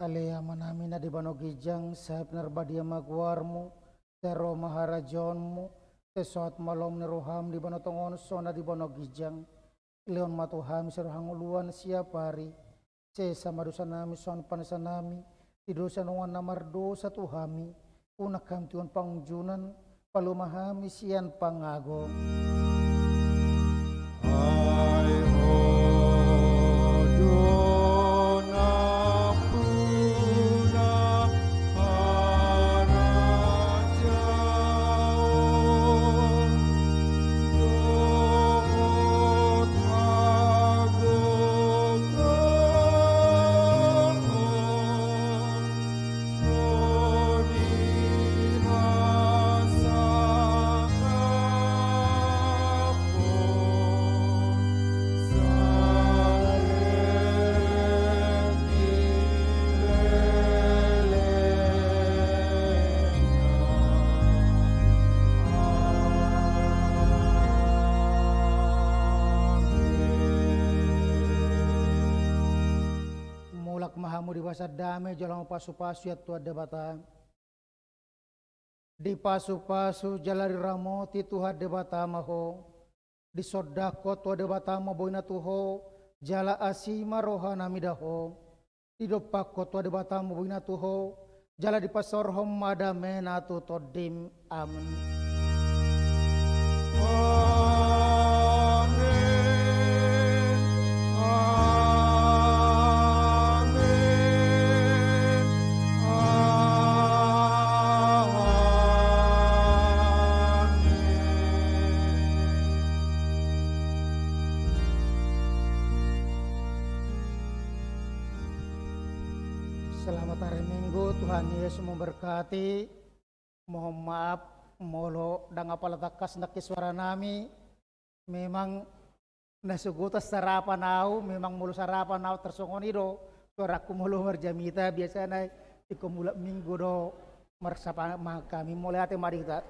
D: Alea manami na di banogijang sa pinarbadia magwarmo, tero maharajonmo, tesot malom ni roham di banotongon so na di banogijang, leon matuhami sa rohang uluan siya pari, se samadusa nami son panasanami, tidosa nungan na mardo sa tuhami, unak kamtiwan pangjunan, palumahami siyan pangago. pak mahamu di basa dame jalan pasu-pasu ya tua debata. Di pasu-pasu jalari ramoti Tuhan debata maho. Di sodako tua debata maboina tuho. Jala asima rohana midaho. Di dopako tua debata maboina tuho. Jala di pasorhom madamena tu todim. Amin. Selamat hari Minggu, Tuhan Yesus memberkati. Mohon maaf, molo dan apalatakas nak suara nami. Memang nasuguta sarapan au, memang mulu sarapan au tersongon do. Suaraku mulu merjamita biasanya ikumulak minggu do. Mersapa kami mulai hati mari kita.